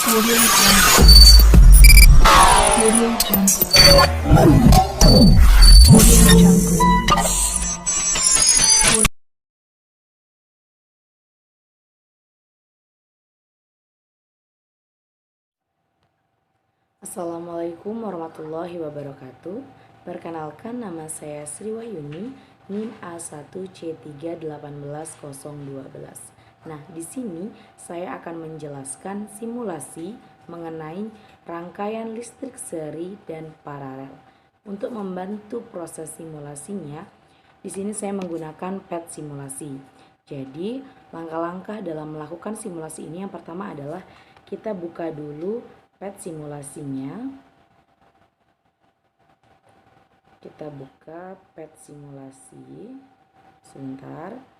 Audio Jungle. Audio Jungle. Audio Jungle. Assalamualaikum warahmatullahi wabarakatuh. Perkenalkan, nama saya Sri Wahyuni, NIM A1C3181012. Nah, di sini saya akan menjelaskan simulasi mengenai rangkaian listrik seri dan paralel. Untuk membantu proses simulasinya, di sini saya menggunakan pet simulasi. Jadi, langkah-langkah dalam melakukan simulasi ini yang pertama adalah kita buka dulu pet simulasinya. Kita buka pet simulasi. Sebentar.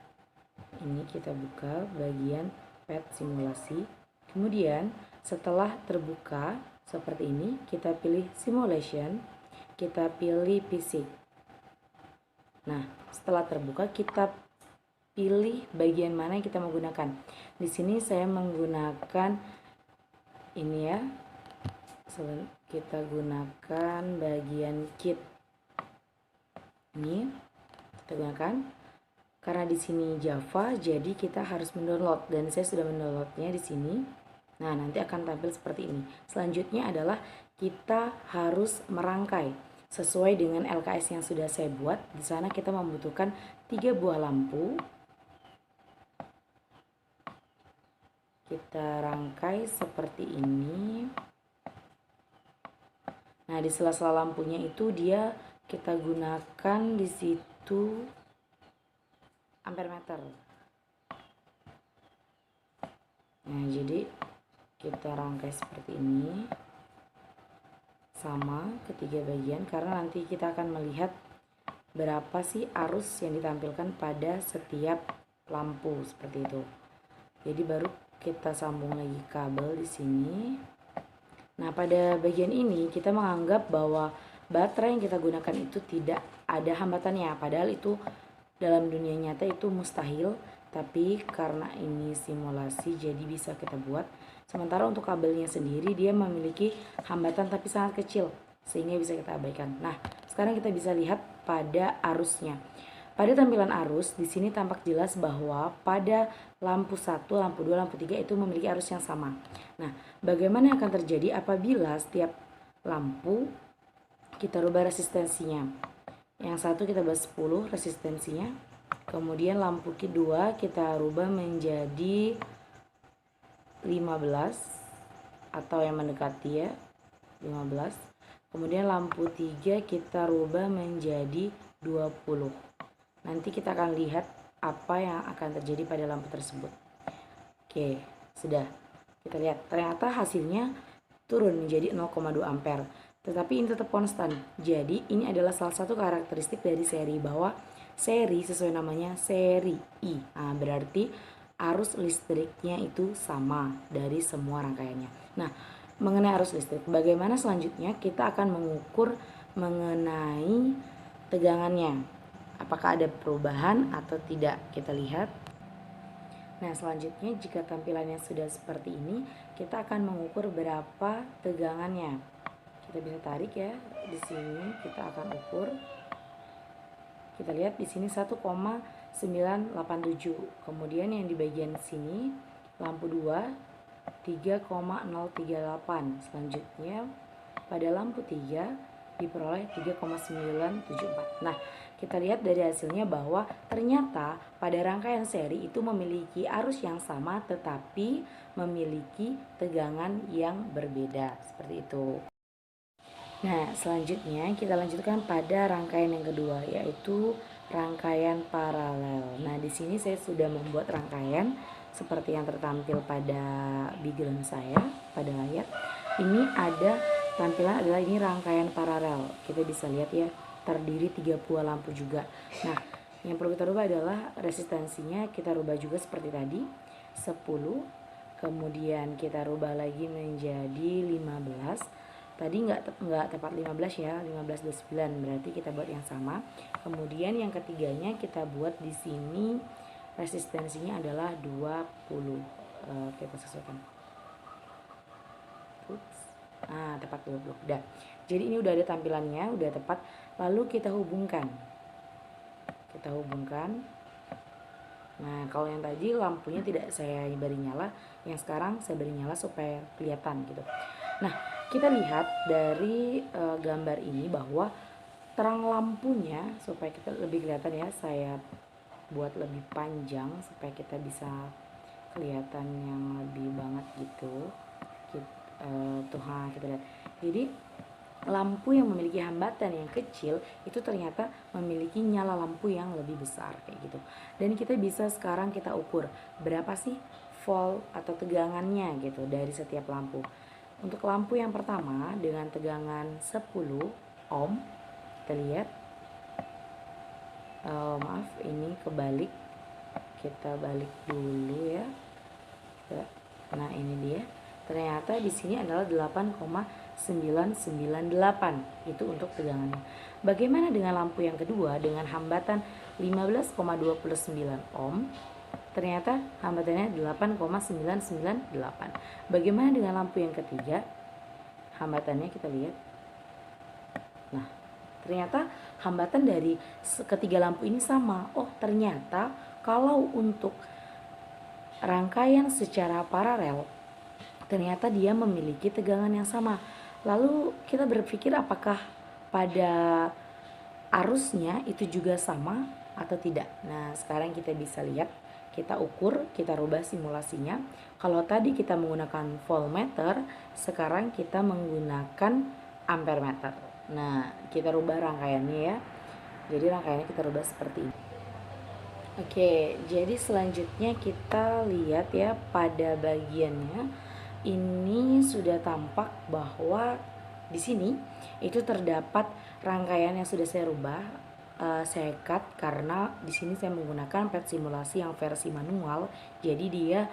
Ini kita buka bagian pet simulasi. Kemudian setelah terbuka seperti ini, kita pilih simulation, kita pilih fisik. Nah, setelah terbuka kita pilih bagian mana yang kita menggunakan. Di sini saya menggunakan ini ya. Kita gunakan bagian kit. Ini kita gunakan. Karena di sini Java, jadi kita harus mendownload, dan saya sudah mendownloadnya di sini. Nah, nanti akan tampil seperti ini. Selanjutnya adalah kita harus merangkai sesuai dengan LKS yang sudah saya buat. Di sana kita membutuhkan 3 buah lampu. Kita rangkai seperti ini. Nah, di sela-sela lampunya itu kita gunakan di situ ampere meter. Nah, jadi kita rangkai seperti ini sama ketiga bagian, karena nanti kita akan melihat berapa sih arus yang ditampilkan pada setiap lampu seperti itu. Jadi baru kita sambung lagi kabel di sini. Nah, pada bagian ini kita menganggap bahwa baterai yang kita gunakan itu tidak ada hambatannya, padahal itu dalam dunia nyata itu mustahil, tapi karena ini simulasi jadi bisa kita buat. Sementara untuk kabelnya sendiri dia memiliki hambatan tapi sangat kecil sehingga bisa kita abaikan. Nah, sekarang kita bisa lihat pada arusnya. Pada tampilan arus di sini tampak jelas bahwa pada lampu 1, lampu 2, lampu 3 itu memiliki arus yang sama. Nah, bagaimana yang akan terjadi apabila setiap lampu kita rubah resistensinya? Yang satu kita buat 10 resistensinya. Kemudian lampu kedua kita rubah menjadi 15 atau yang mendekati ya, 15. Kemudian lampu 3 kita rubah menjadi 20. Nanti kita akan lihat apa yang akan terjadi pada lampu tersebut. Oke, sudah. Kita lihat ternyata hasilnya turun menjadi 0,2 ampere. Tetapi ini tetap konstan. Jadi ini adalah salah satu karakteristik dari seri, bahwa seri sesuai namanya seri I. Nah, berarti arus listriknya itu sama dari semua rangkaiannya. Nah, mengenai arus listrik, bagaimana selanjutnya? Kita akan mengukur mengenai tegangannya. Apakah ada perubahan atau tidak? Kita lihat. Nah, selanjutnya jika tampilannya sudah seperti ini, kita akan mengukur berapa tegangannya. Kita bisa tarik ya, di sini kita akan ukur. Kita lihat di sini 1,987. Kemudian yang di bagian sini lampu 2 3,038. Selanjutnya pada lampu 3 diperoleh 3,974. Nah, kita lihat dari hasilnya bahwa ternyata pada rangkaian seri itu memiliki arus yang sama tetapi memiliki tegangan yang berbeda, seperti itu. Nah, selanjutnya kita lanjutkan pada rangkaian yang kedua, yaitu rangkaian paralel. Nah, di sini saya sudah membuat rangkaian seperti yang tertampil pada background saya pada layar. Ini ada tampilan adalah ini rangkaian paralel. Kita bisa lihat ya, terdiri 3 buah lampu juga. Nah, yang perlu kita rubah adalah resistensinya, kita rubah juga seperti tadi 10. Kemudian kita rubah lagi menjadi 15. Tadi nggak tepat 15 ya, 15,9, berarti kita buat yang sama. Kemudian yang ketiganya kita buat di sini resistensinya adalah 20. Kita sesuaikan. Nah, tepat 20. Udah. Jadi ini udah ada tampilannya, udah tepat. Lalu kita hubungkan. Kita hubungkan. Nah, kalau yang tadi lampunya tidak saya beri nyala, yang sekarang saya beri nyala supaya kelihatan gitu. Nah, kita lihat dari gambar ini bahwa terang lampunya, supaya kita lebih kelihatan ya, saya buat lebih panjang supaya kita bisa kelihatan yang lebih banget gitu. Kita lihat. Jadi lampu yang memiliki hambatan yang kecil itu ternyata memiliki nyala lampu yang lebih besar kayak gitu. Dan kita bisa sekarang kita ukur berapa sih volt atau tegangannya gitu dari setiap lampu. Untuk lampu yang pertama dengan tegangan 10 ohm, kita lihat. Maaf, ini kebalik. Kita balik dulu ya. Nah, ini dia. Ternyata di sini adalah 8,998 itu untuk tegangannya. Bagaimana dengan lampu yang kedua dengan hambatan 15,29 ohm? Ternyata hambatannya 8,998. Bagaimana dengan lampu yang ketiga? Hambatannya kita lihat. Nah, ternyata hambatan dari ketiga lampu ini sama. Oh, ternyata kalau untuk rangkaian secara paralel ternyata dia memiliki tegangan yang sama. Lalu kita berpikir apakah pada arusnya itu juga sama atau tidak. Nah, sekarang kita bisa lihat, kita ukur, kita rubah simulasinya. Kalau tadi kita menggunakan voltmeter, sekarang kita menggunakan ampermeter. Nah, kita rubah rangkaiannya ya. Jadi rangkaiannya kita rubah seperti ini. Oke, jadi selanjutnya kita lihat ya pada bagiannya. Ini sudah tampak bahwa di sini itu terdapat rangkaian yang sudah saya rubah, saya cut karena di sini saya menggunakan pet simulasi yang versi manual, jadi dia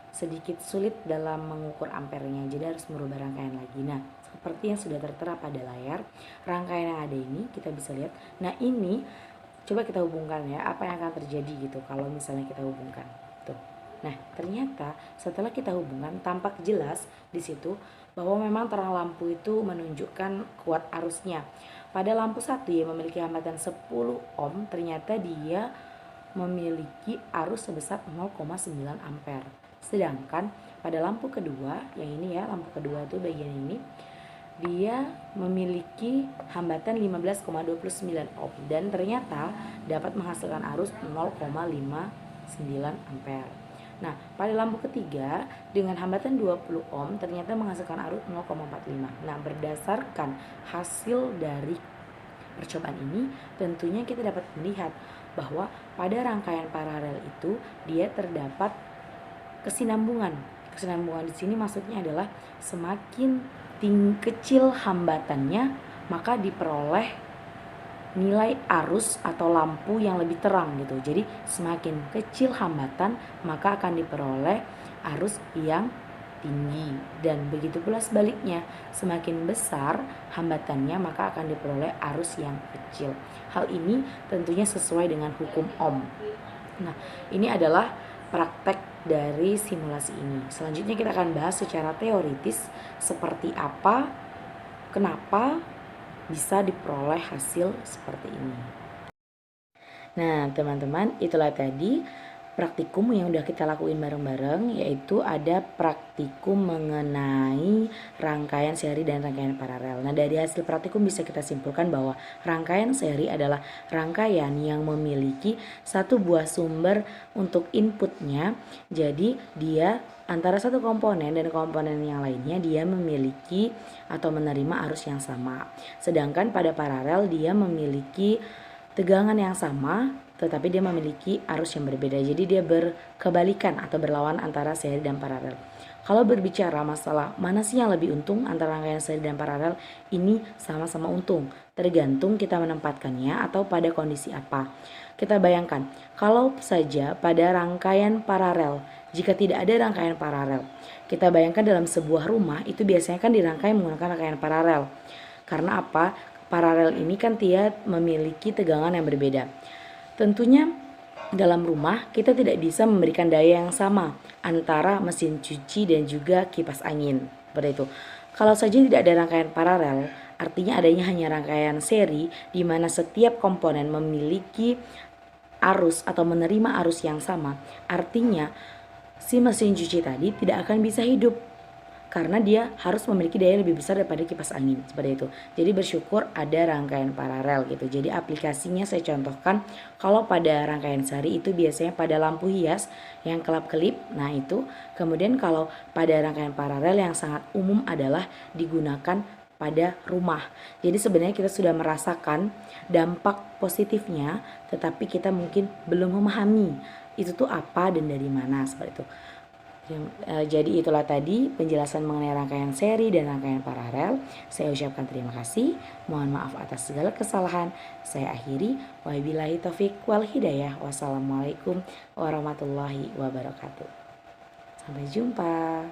sedikit sulit dalam mengukur ampernya, jadi harus merubah rangkaian lagi. Nah, seperti yang sudah tertera pada layar, rangkaian yang ada ini kita bisa lihat. Nah, ini coba kita hubungkan ya, apa yang akan terjadi gitu kalau misalnya kita hubungkan. Tuh. Nah, ternyata setelah kita hubungkan tampak jelas di situ bahwa memang terang lampu itu menunjukkan kuat arusnya. Pada lampu satu yang memiliki hambatan 10 ohm, ternyata dia memiliki arus sebesar 0,9 ampere. Sedangkan pada lampu kedua, yang ini ya, lampu kedua itu bagian ini, dia memiliki hambatan 15,29 ohm dan ternyata dapat menghasilkan arus 0,59 ampere. Nah, pada lampu ketiga dengan hambatan 20 ohm ternyata menghasilkan arus 0,45. Nah, berdasarkan hasil dari percobaan ini, tentunya kita dapat melihat bahwa pada rangkaian paralel itu dia terdapat kesinambungan. Kesinambungan di sini maksudnya adalah semakin kecil hambatannya, maka diperoleh nilai arus atau lampu yang lebih terang gitu. Jadi semakin kecil hambatan maka akan diperoleh arus yang tinggi, dan begitu pula sebaliknya, semakin besar hambatannya maka akan diperoleh arus yang kecil. Hal ini tentunya sesuai dengan hukum Ohm. Nah, ini adalah praktek dari simulasi ini. Selanjutnya kita akan bahas secara teoritis seperti apa, kenapa bisa diperoleh hasil seperti ini. Nah, teman-teman, itulah tadi praktikum yang udah kita lakuin bareng-bareng, yaitu ada praktikum mengenai rangkaian seri dan rangkaian paralel. Nah, dari hasil praktikum bisa kita simpulkan bahwa rangkaian seri adalah rangkaian yang memiliki satu buah sumber untuk inputnya. Jadi dia antara satu komponen dan komponen yang lainnya dia memiliki atau menerima arus yang sama. Sedangkan pada paralel dia memiliki tegangan yang sama tetapi dia memiliki arus yang berbeda. Jadi dia berkebalikan atau berlawan antara seri dan paralel. Kalau berbicara masalah mana sih yang lebih untung antara rangkaian seri dan paralel, ini sama-sama untung, tergantung kita menempatkannya atau pada kondisi apa. Kita bayangkan, kalau saja pada rangkaian paralel, jika tidak ada rangkaian paralel, kita bayangkan dalam sebuah rumah itu biasanya kan dirangkai menggunakan rangkaian paralel. Karena apa? Paralel ini kan dia memiliki tegangan yang berbeda. Tentunya dalam rumah kita tidak bisa memberikan daya yang sama antara mesin cuci dan juga kipas angin. Seperti itu. Kalau saja tidak ada rangkaian paralel, artinya adanya hanya rangkaian seri di mana setiap komponen memiliki arus atau menerima arus yang sama. Artinya si mesin cuci tadi tidak akan bisa hidup karena dia harus memiliki daya lebih besar daripada kipas angin, seperti itu. Jadi bersyukur ada rangkaian paralel gitu. Jadi aplikasinya saya contohkan, kalau pada rangkaian seri itu biasanya pada lampu hias yang kelap-kelip, nah itu. Kemudian kalau pada rangkaian paralel yang sangat umum adalah digunakan pada rumah. Jadi sebenarnya kita sudah merasakan dampak positifnya, tetapi kita mungkin belum memahami itu tuh apa dan dari mana, seperti itu. Jadi itulah tadi penjelasan mengenai rangkaian seri dan rangkaian paralel. Saya ucapkan terima kasih. Mohon maaf atas segala kesalahan. Saya akhiri. Wabillahi taufik wal hidayah. Wassalamualaikum warahmatullahi wabarakatuh. Sampai jumpa.